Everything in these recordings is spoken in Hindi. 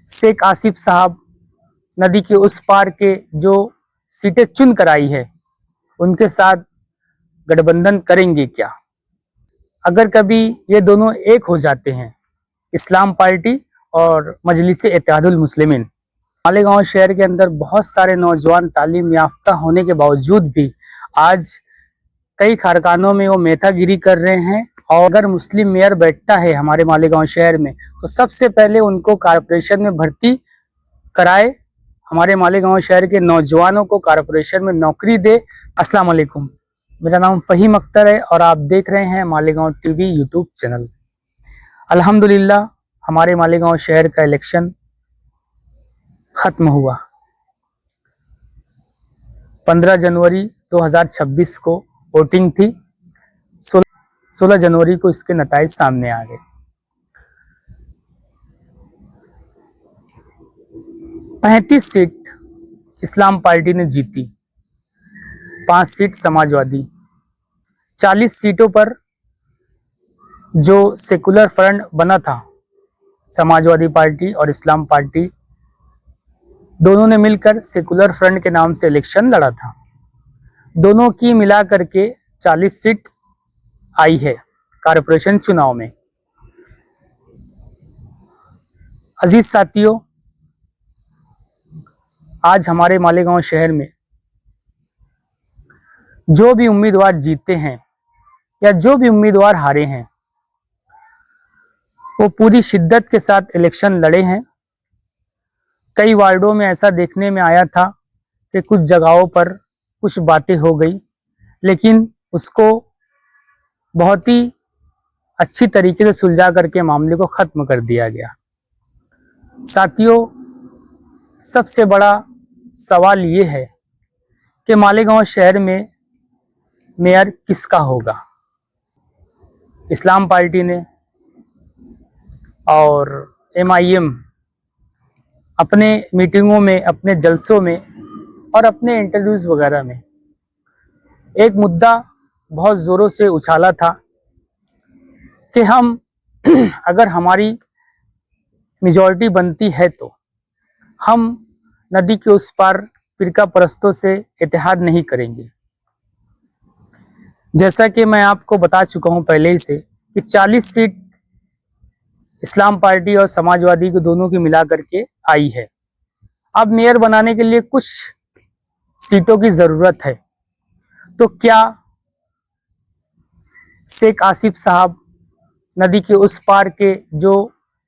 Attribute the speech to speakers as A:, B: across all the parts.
A: शेख आसिफ साहब नदी के उस पार के जो सीटें चुन कर आई है उनके साथ गठबंधन करेंगे क्या? अगर कभी ये दोनों एक हो जाते हैं, इस्लाम पार्टी और मजलिस इत्तेहादुल मुस्लिमीन, मालेगांव शहर के अंदर बहुत सारे नौजवान तालीम याफ्ता होने के बावजूद भी आज कई कारखानों में वो मेथागिरी कर रहे हैं। और अगर मुस्लिम मेयर बैठता है हमारे मालेगांव शहर में तो सबसे पहले उनको कारपोरेशन में भर्ती कराए, हमारे मालेगांव शहर के नौजवानों को कारपोरेशन में नौकरी दे। अस्सलाम वालेकुम, मेरा नाम फ़हीम अख्तर है और आप देख रहे हैं मालेगांव टीवी यूट्यूब चैनल। अल्हम्दुलिल्लाह हमारे मालेगांव शहर का इलेक्शन खत्म हुआ। 15 जनवरी 2026 को वोटिंग थी। 16 जनवरी को इसके नतीजे सामने आ गए। 35 सीट इस्लाम पार्टी ने जीती, 5 सीट समाजवादी। 40 सीटों पर जो सेकुलर फ्रंट बना था, समाजवादी पार्टी और इस्लाम पार्टी दोनों ने मिलकर सेकुलर फ्रंट के नाम से इलेक्शन लड़ा था। दोनों की मिला करके 40 सीट आई है कारपोरेशन चुनाव में। अजीज साथियों, आज हमारे मालेगांव शहर में जो भी उम्मीदवार जीते हैं या जो भी उम्मीदवार हारे हैं, वो पूरी शिद्दत के साथ इलेक्शन लड़े हैं। कई वार्डों में ऐसा देखने में आया था कि कुछ जगहों पर कुछ बातें हो गई, लेकिन उसको बहुत ही अच्छी तरीके से सुलझा करके मामले को खत्म कर दिया गया। साथियों, सबसे बड़ा सवाल ये है कि मालेगांव शहर में मेयर किसका होगा? इस्लाम पार्टी ने और MIM अपने मीटिंगों में, अपने जलसों में और अपने इंटरव्यूज वगैरह में एक मुद्दा बहुत जोरों से उछाला था कि हम अगर हमारी मेजॉरिटी बनती है तो हम नदी के उस पार फिरका परस्तों से इत्तेहाद नहीं करेंगे। जैसा कि मैं आपको बता चुका हूं पहले ही से कि 40 सीट इस्लाम पार्टी और समाजवादी को दोनों की मिला करके आई है। अब मेयर बनाने के लिए कुछ सीटों की जरूरत है, तो क्या शेख आसिफ साहब नदी के उस पार के जो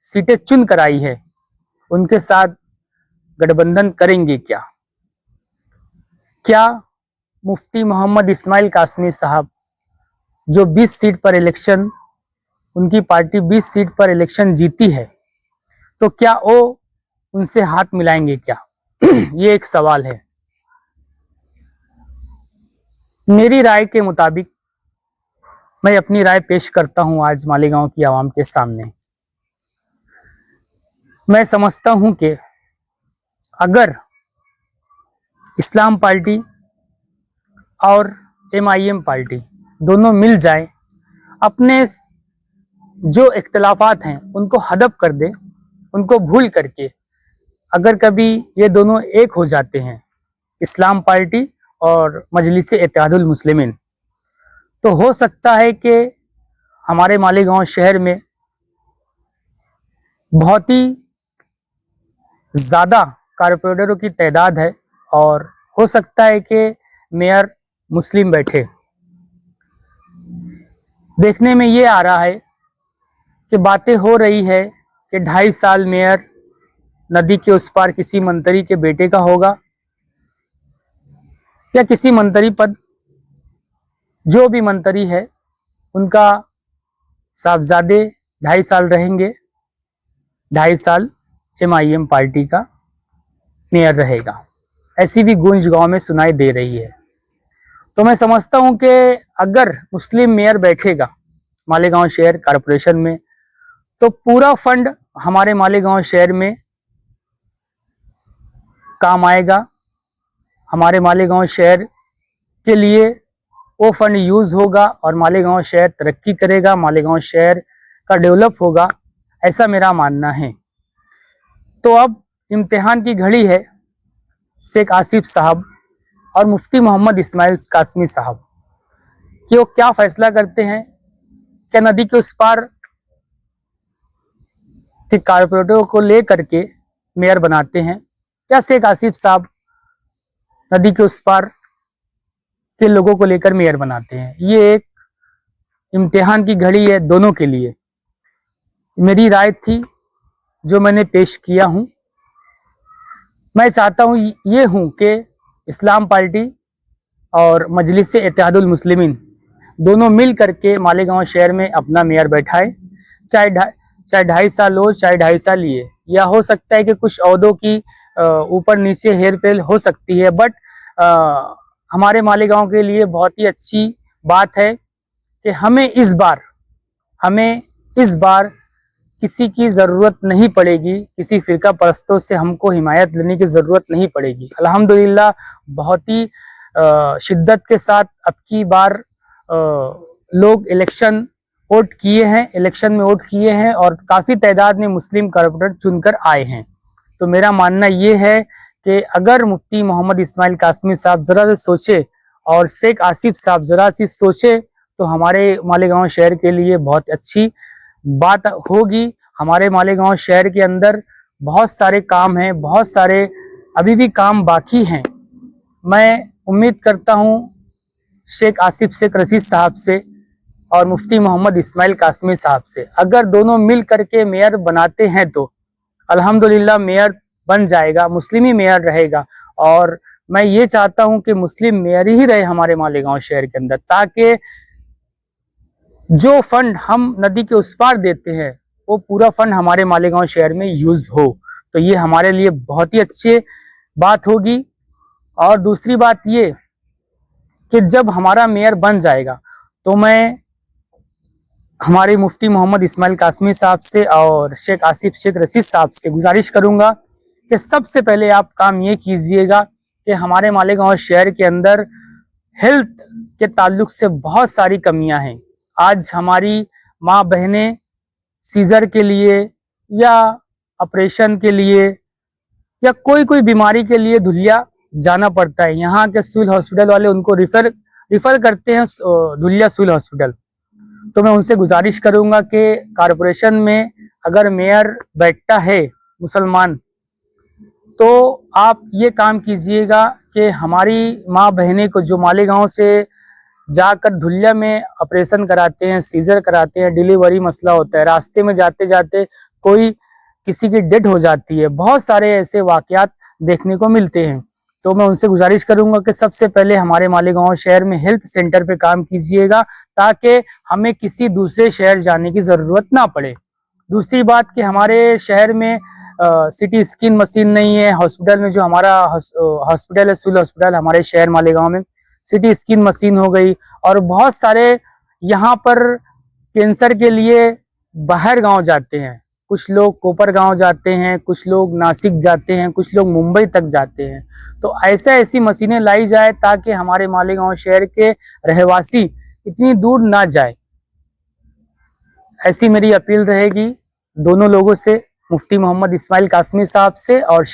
A: सीटें चुन कर आई है उनके साथ गठबंधन करेंगे क्या? क्या मुफ्ती मोहम्मद इस्माइल कासमी साहब जो 20 सीट पर इलेक्शन, उनकी पार्टी 20 सीट पर इलेक्शन जीती है, तो क्या वो उनसे हाथ मिलाएंगे क्या? ये एक सवाल है। मेरी राय के मुताबिक मैं अपनी राय पेश करता हूं आज मालेगांव की आवाम के सामने। मैं समझता हूं कि अगर इस्लाम पार्टी और MIM पार्टी दोनों मिल जाए, अपने जो इख्तिलाफात हैं उनको हदफ कर दे, उनको भूल करके अगर कभी ये दोनों एक हो जाते हैं, इस्लाम पार्टी और मजलिस इत्तेहादुल मुस्लिमीन, तो हो सकता है कि हमारे मालेगांव शहर में बहुत ही ज़्यादा कारपोरेटरों की तादाद है और हो सकता है कि मेयर मुस्लिम बैठे। देखने में ये आ रहा है कि बातें हो रही है कि 2.5 साल मेयर नदी के उस पार किसी मंत्री के बेटे का होगा या किसी मंत्री पद, जो भी मंत्री है उनका साहबजादे 2.5 साल रहेंगे, 2.5 साल MIM पार्टी का मेयर रहेगा। ऐसी भी गूंज गांव में सुनाई दे रही है। तो मैं समझता हूं कि अगर मुस्लिम मेयर बैठेगा मालेगांव शहर कारपोरेशन में तो पूरा फंड हमारे मालेगांव शहर में काम आएगा। हमारे मालेगांव शहर के लिए वो फंड यूज होगा और मालेगांव शहर तरक्की करेगा, मालेगांव शहर का डेवलप होगा, ऐसा मेरा मानना है। तो अब इम्तिहान की घड़ी है शेख आसिफ साहब और मुफ्ती मोहम्मद इस्माइल कासमी साहब कि वो क्या फैसला करते हैं। क्या नदी के उस पार के कारपोरेटरों को लेकर के मेयर बनाते हैं, या शेख आसिफ साहब नदी के उस पार के लोगों को लेकर मेयर बनाते हैं। ये एक इम्तिहान की घड़ी है दोनों के लिए। मेरी राय थी जो मैंने पेश किया हूं। मैं चाहता हूं ये हूं कि इस्लाम पार्टी और मजलिस इत्तेहादुल मुस्लिमीन दोनों मिल करके मालेगांव शहर में अपना मेयर बैठाए, चाहे 2.5 साल हो, चाहे 2.5 साल लिए, या हो सकता है कि कुछ ओहदों की ऊपर नीचे हेरफेर हो सकती है, बट हमारे मालेगांव के लिए बहुत ही अच्छी बात है कि हमें इस बार किसी की ज़रूरत नहीं पड़ेगी, किसी फिरका परस्तों से हमको हिमायत लेने की ज़रूरत नहीं पड़ेगी। अल्हम्दुलिल्लाह बहुत ही शिद्दत के साथ अब की बार लोग इलेक्शन में वोट किए हैं और काफ़ी तादाद में मुस्लिम कारपोरेटर चुनकर आए हैं। तो मेरा मानना ये है कि अगर मुफ्ती मोहम्मद इस्माइल कासमी साहब ज़रा से सोचे और शेख आसिफ साहब ज़रा सी सोचे तो हमारे मालेगांव शहर के लिए बहुत अच्छी बात होगी। हमारे मालेगांव शहर के अंदर बहुत सारे काम हैं, बहुत सारे अभी भी काम बाकी हैं। मैं उम्मीद करता हूं शेख आसिफ शेख रशीद साहब से और मुफ्ती मोहम्मद इस्माइल कासमी साहब से, अगर दोनों मिल करके मेयर बनाते हैं तो अल्हम्दुलिल्लाह मेयर बन जाएगा, मुस्लिम ही मेयर रहेगा। और मैं ये चाहता हूं कि मुस्लिम मेयर ही रहे हमारे मालेगांव शहर के अंदर, ताकि जो फंड हम नदी के उस पार देते हैं वो पूरा फंड हमारे मालेगांव शहर में यूज हो। तो ये हमारे लिए बहुत ही अच्छी बात होगी। और दूसरी बात ये कि जब हमारा मेयर बन जाएगा तो मैं हमारे मुफ्ती मोहम्मद इस्माइल कासमी साहब से और शेख आसिफ शेख रशीद साहब से गुजारिश करूंगा कि सबसे पहले आप काम ये कीजिएगा कि हमारे मालेगांव शहर के अंदर हेल्थ के ताल्लुक से बहुत सारी कमियां हैं। आज हमारी माँ बहनें सीजर के लिए या ऑपरेशन के लिए या कोई बीमारी के लिए धुलिया जाना पड़ता है। यहाँ के सिविल हॉस्पिटल वाले उनको रिफर करते हैं धुलिया सिविल हॉस्पिटल। तो मैं उनसे गुजारिश करूंगा कि कारपोरेशन में अगर मेयर बैठता है मुसलमान, तो आप ये काम कीजिएगा कि हमारी माँ बहनें को जो मालेगांव से जाकर धुलिया में ऑपरेशन कराते हैं, सीजर कराते हैं, डिलीवरी मसला होता है, रास्ते में जाते जाते कोई किसी की डेथ हो जाती है, बहुत सारे ऐसे वाकयात देखने को मिलते हैं। तो मैं उनसे गुजारिश करूंगा कि सबसे पहले हमारे मालेगांव शहर में हेल्थ सेंटर पे काम कीजिएगा, ताकि हमें किसी दूसरे शहर जाने की जरूरत ना पड़े। दूसरी बात कि हमारे शहर में सिटी स्किन मशीन नहीं है। हॉस्पिटल में जो हमारा हॉस्पिटल है, सिविल हॉस्पिटल हमारे शहर मालेगांव में सिटी स्किन मशीन हो गई, और बहुत सारे यहाँ पर कैंसर के लिए बाहर गांव जाते हैं। कुछ लोग कोपर गांव जाते हैं, कुछ लोग नासिक जाते हैं, कुछ लोग मुंबई तक जाते हैं। तो ऐसी मशीनें लाई जाए ताकि हमारे मालेगांव शहर के रहवासी इतनी दूर ना जाए। ऐसी मेरी अपील रहेगी दोनों लोगों से, मुफ्ती मोहम्मद इस्माइल कासमी साहब से और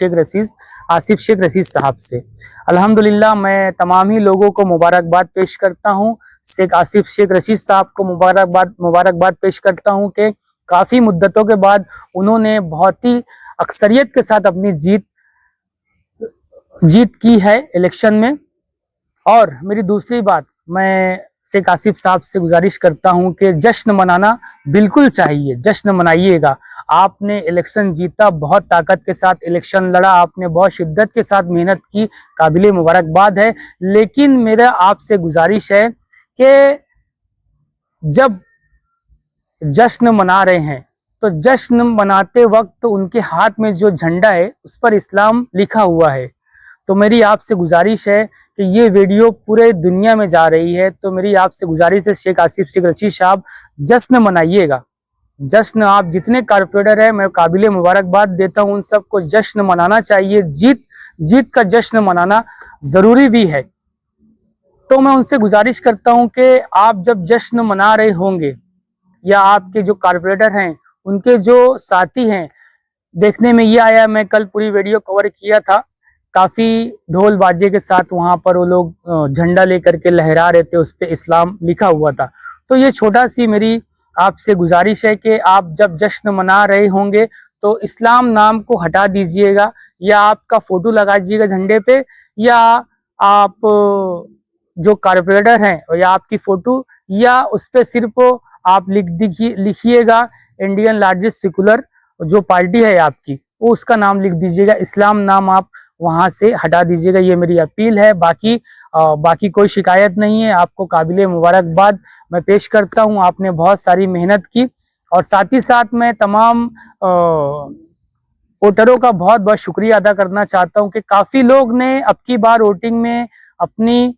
A: आसिफ शेख रशीद साहब से। अल्हम्दुलिल्लाह मैं तमाम ही लोगों को मुबारकबाद पेश करता हूं। शेख आसिफ शेख रशीद साहब को मुबारकबाद पेश करता हूं कि काफ़ी मुद्दतों के बाद उन्होंने बहुत ही अक्सरियत के साथ अपनी जीत की है इलेक्शन में। और मेरी दूसरी बात, मैं शेख आसिफ साहब से गुजारिश करता हूं कि जश्न मनाना बिल्कुल चाहिए, जश्न मनाइएगा। आपने इलेक्शन जीता, बहुत ताकत के साथ इलेक्शन लड़ा, आपने बहुत शिद्दत के साथ मेहनत की, काबिले मुबारकबाद है। लेकिन मेरा आपसे गुजारिश है कि जब जश्न मना रहे हैं तो जश्न मनाते वक्त उनके हाथ में जो झंडा है उस पर इस्लाम लिखा हुआ है। तो मेरी आपसे गुजारिश है कि ये वीडियो पूरे दुनिया में जा रही है, तो मेरी आपसे गुजारिश है शेख आसिफ शेख रशीद साहब जश्न मनाइएगा। जश्न आप जितने कारपोरेटर है मैं काबिले मुबारकबाद देता हूँ, उन सबको जश्न मनाना चाहिए। जीत का जश्न मनाना जरूरी भी है। तो मैं उनसे गुजारिश करता हूँ कि आप जब जश्न मना रहे होंगे या आपके जो कारपोरेटर हैं उनके जो साथी हैं देखने में ये आया, मैं कल पूरी वीडियो कवर किया था, काफी ढोल बाजे के साथ वहां पर वो लोग झंडा लेकर के लहरा रहे थे, उस पे इस्लाम लिखा हुआ था। तो ये छोटा सी मेरी आपसे गुजारिश है कि आप जब जश्न मना रहे होंगे तो इस्लाम नाम को हटा दीजिएगा, या आपका फोटो लगा दीजिएगा झंडे पे, या आप जो कारपोरेटर हैं या आपकी फोटो, या उस पे सिर्फ आप लिखिएगा इंडियन लार्जेस्ट सेकुलर जो पार्टी है आपकी, वो उसका नाम लिख दीजिएगा, इस्लाम नाम आप वहां से हटा दीजिएगा। ये मेरी अपील है। बाकी कोई शिकायत नहीं है। आपको काबिले मुबारकबाद मैं पेश करता हूं, आपने बहुत सारी मेहनत की। और साथ ही साथ मैं तमाम वोटरों का बहुत बहुत शुक्रिया अदा करना चाहता हूं कि काफी लोग ने अब की बार वोटिंग में अपनी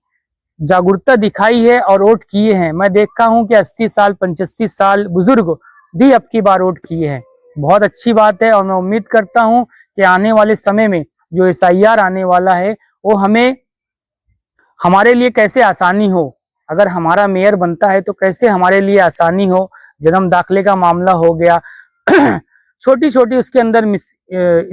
A: जागरूकता दिखाई है और वोट किए हैं। मैं देखा हूं कि 80 साल 85 साल बुजुर्ग भी अब की बार वोट किए हैं। बहुत अच्छी बात है और मैं उम्मीद करता हूं कि आने वाले समय में जो SIR आने वाला है वो हमारे लिए कैसे आसानी हो। अगर हमारा मेयर बनता है तो कैसे हमारे लिए आसानी हो। जन्म दाखिले का मामला हो गया छोटी छोटी उसके अंदर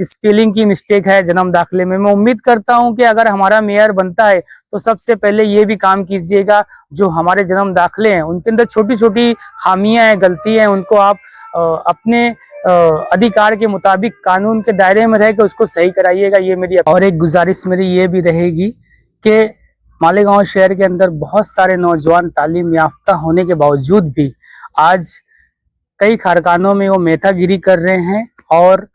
A: स्पेलिंग की मिस्टेक है जन्म दाखिले में। मैं उम्मीद करता हूं कि अगर हमारा मेयर बनता है तो सबसे पहले ये भी काम कीजिएगा, जो हमारे जन्म दाखिले हैं उनके अंदर छोटी छोटी खामियां हैं, गलतियां हैं, उनको आप अपने अधिकार के मुताबिक कानून के दायरे में रह के उसको सही कराइएगा। ये मेरी और एक गुजारिश मेरी ये भी रहेगी कि मालेगांव शहर के अंदर बहुत सारे नौजवान तालीम याफ्ता होने के बावजूद भी आज कई कारखानों में वो मेथागिरी कर रहे हैं, और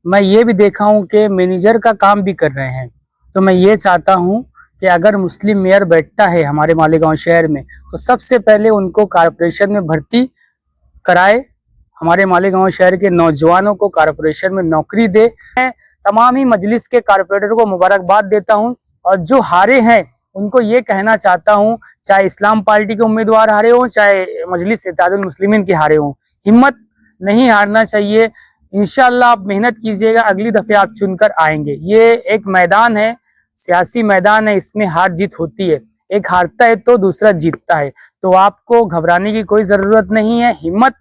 A: मैं ये भी देखा हूं कि मैनेजर का काम भी कर रहे हैं। तो मैं ये चाहता हूं कि अगर मुस्लिम मेयर बैठता है हमारे मालेगांव शहर में तो सबसे पहले उनको कारपोरेशन में भर्ती कराए, हमारे मालेगांव शहर के नौजवानों को कारपोरेशन में नौकरी दे। मैं तमाम ही मजलिस के कारपोरेटर को मुबारकबाद देता हूं, और जो हारे हैं उनको ये कहना चाहता हूं, चाहे इस्लाम पार्टी के उम्मीदवार हारे हों, चाहे मजलिस इत्तेहादुल मुस्लिमीन के हारे हों, हिम्मत नहीं हारना चाहिए। इंशाअल्लाह आप मेहनत कीजिएगा, अगली दफे आप चुनकर आएंगे। ये एक मैदान है, सियासी मैदान है, इसमें हार जीत होती है, एक हारता है तो दूसरा जीतता है। तो आपको घबराने की कोई जरूरत नहीं है, हिम्मत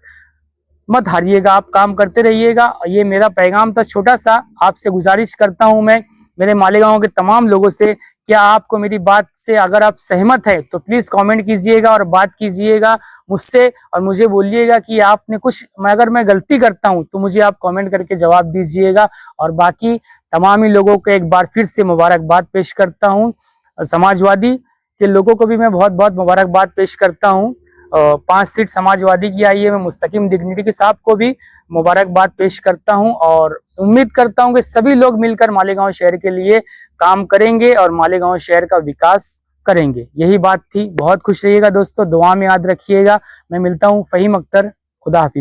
A: मत हारिएगा, आप काम करते रहिएगा। ये मेरा पैगाम था छोटा सा। आपसे गुजारिश करता हूं मैं मेरे मालेगांव के तमाम लोगों से, क्या आपको मेरी बात से अगर आप सहमत हैं तो प्लीज कमेंट कीजिएगा और बात कीजिएगा मुझसे, और मुझे बोलिएगा कि आपने कुछ, अगर मैं गलती करता हूं तो मुझे आप कमेंट करके जवाब दीजिएगा। और बाकी तमाम ही लोगों को एक बार फिर से मुबारकबाद पेश करता हूं। समाजवादी के लोगों को भी मैं बहुत बहुत मुबारकबाद पेश करता हूं। 5 सीट समाजवादी की आई है। मैं मुस्तकिम दिग्निटी साहब को भी मुबारकबाद पेश करता हूं, और उम्मीद करता हूं कि सभी लोग मिलकर मालेगांव शहर के लिए काम करेंगे और मालेगांव शहर का विकास करेंगे। यही बात थी। बहुत खुश रहिएगा दोस्तों, दुआ में याद रखिएगा। मैं मिलता हूं। फहीम अख्तर, खुदा हाफिज।